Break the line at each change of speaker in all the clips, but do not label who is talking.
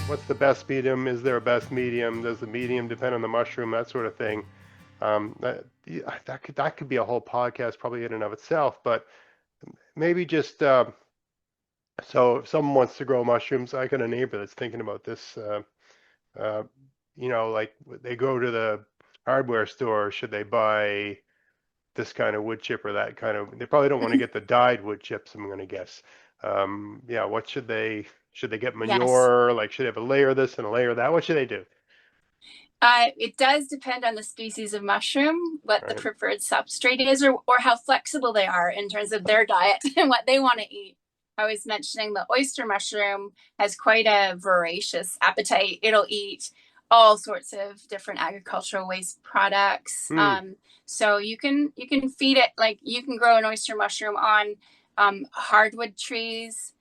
what's the best medium? Is there a best medium? Does the medium depend on the mushroom? That sort of thing. Yeah, that could be a whole podcast probably in and of itself. But maybe just so if someone wants to grow mushrooms, I got a neighbor that's thinking about this. Uh, like they go to the hardware store, should they buy this kind of wood chip or that kind of? They probably don't want to get the dyed wood chips, I'm going to guess. Yeah, what should they get
Yes.
manure? Like, should they have a layer of this and a layer of that? What should they do?
It does depend on the species of mushroom, what the
Right.
preferred substrate is, or how flexible they are in terms of their diet and what they want to eat. I was mentioning the oyster mushroom has quite a voracious appetite. It'll eat all sorts of different agricultural waste products.
Hmm.
So you can feed it, like you can grow an oyster mushroom on hardwood trees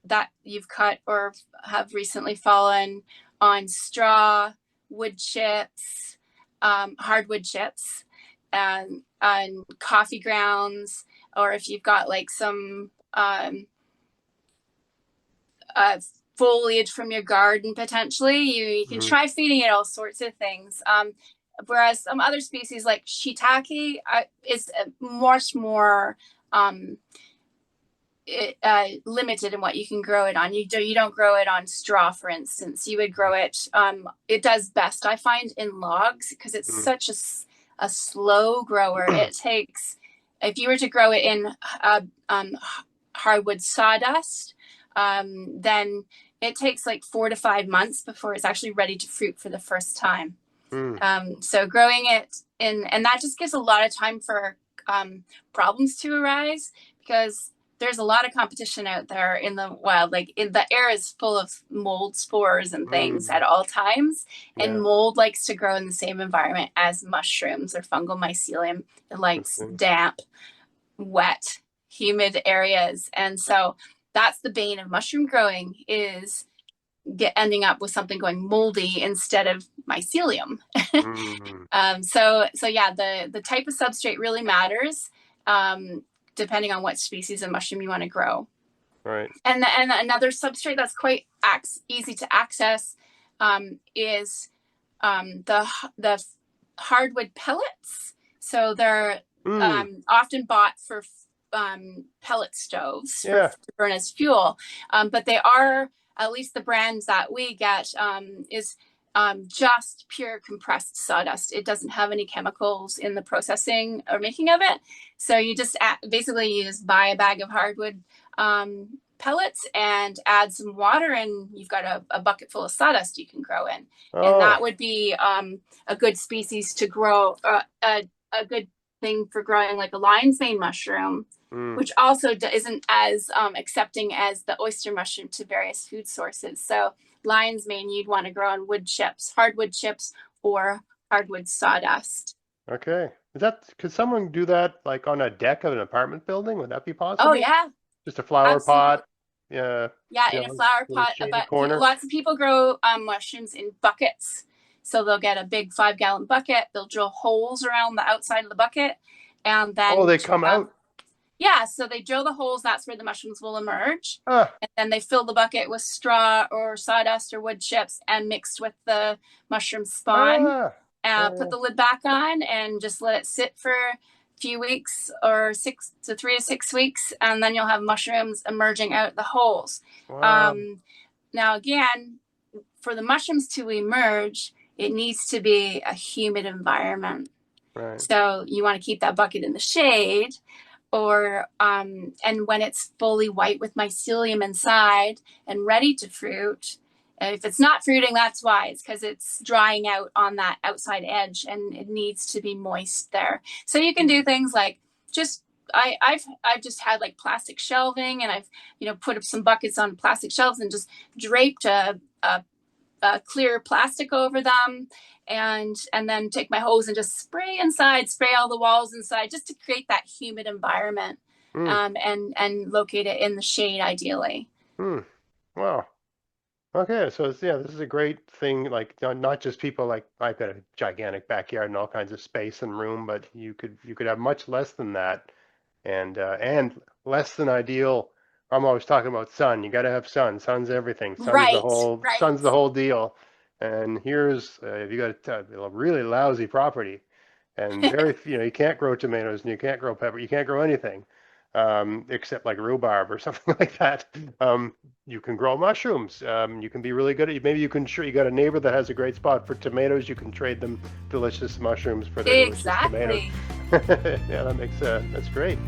that you've cut or have recently fallen, on straw, wood chips, hardwood chips, and coffee grounds, or if you've got like some uh, foliage from your garden potentially, you can
Hmm.
try feeding it all sorts of things. Whereas some other species like shiitake is much more um, limited in what you can grow it on. You don't grow it on straw, for instance. You would grow it. It does best, I find, in logs because it's
Hmm.
such a slow grower. It takes, if you were to grow it in hardwood sawdust, then it takes like 4 to 5 months before it's actually ready to fruit for the first time.
Hmm.
So growing it in, and that just gives a lot of time for problems to arise because there's a lot of competition out there in the wild. Like the air is full of mold spores and things
Hmm.
at all times. And
Yeah.
mold likes to grow in the same environment as mushrooms or fungal mycelium. It likes
Okay.
damp, wet, humid areas. And so that's the bane of mushroom growing is ending up with something going moldy instead of mycelium.
Hmm.
So yeah, the type of substrate really matters, depending on what species of mushroom you want to grow.
Right.
And another substrate that's quite easy to access is the hardwood pellets. So they're
Hmm.
often bought for pellet stoves
Yeah.
to burn as fuel, but they are, at least the brands that we get, is just pure compressed sawdust. It doesn't have any chemicals in the processing or making of it. So basically you just buy a bag of hardwood pellets and add some water, and you've got a bucket full of sawdust you can grow in. And
Oh.
that would be a good species to grow, a good thing for growing like a lion's mane mushroom,
Hmm.
which also isn't as accepting as the oyster mushroom to various food sources. So lion's mane you'd want to grow on wood chips, hardwood chips, or hardwood sawdust.
Okay. Could someone do that like on a deck of an apartment building? Would that be
Oh
possible?
yeah,
Just a flower
absolutely.
pot? Yeah.
Yeah, in a flower
In a
pot.
shady
But
corner.
lots of people grow mushrooms in buckets. So they'll get a big 5 gallon bucket. They'll drill holes around the outside of the bucket, and
Oh,
then
they come out.
yeah, so they drill the holes. That's where the mushrooms will emerge,
Ah.
and then they fill the bucket with straw or sawdust or wood chips and mixed with the mushroom spawn.
Ah.
Put
Yeah.
the lid back on and just let it sit for a few weeks, or 3 to 6 weeks, and then you'll have mushrooms emerging out the holes.
Wow.
Um, Now, again, for the mushrooms to emerge, it needs to be a humid environment.
Right.
So you want to keep that bucket in the shade, or and when it's fully white with mycelium inside and ready to fruit. And if it's not fruiting, that's why. It's because it's drying out on that outside edge and it needs to be moist there. So you can do things like just I've just had like plastic shelving, and I've put up some buckets on plastic shelves and just draped a clear plastic over them, and then take my hose and just spray all the walls inside, just to create that humid environment,
Hmm.
and locate it in the shade ideally.
Hmm. Wow. Okay, so yeah, this is a great thing. Like not just people like I've got a gigantic backyard and all kinds of space and room, but you could have much less than that, and less than ideal I'm always talking about sun. You got to have sun. Sun's everything.
Right, right.
Sun's the whole deal. And here's if you got a really lousy property, and you can't grow tomatoes and you can't grow pepper. You can't grow anything except like rhubarb or something like that. You can grow mushrooms. You can be really good at. Maybe you can. Sure, you got a neighbor that has a great spot for tomatoes. You can trade them delicious mushrooms for their delicious tomatoes.
Exactly.
Yeah, that's great.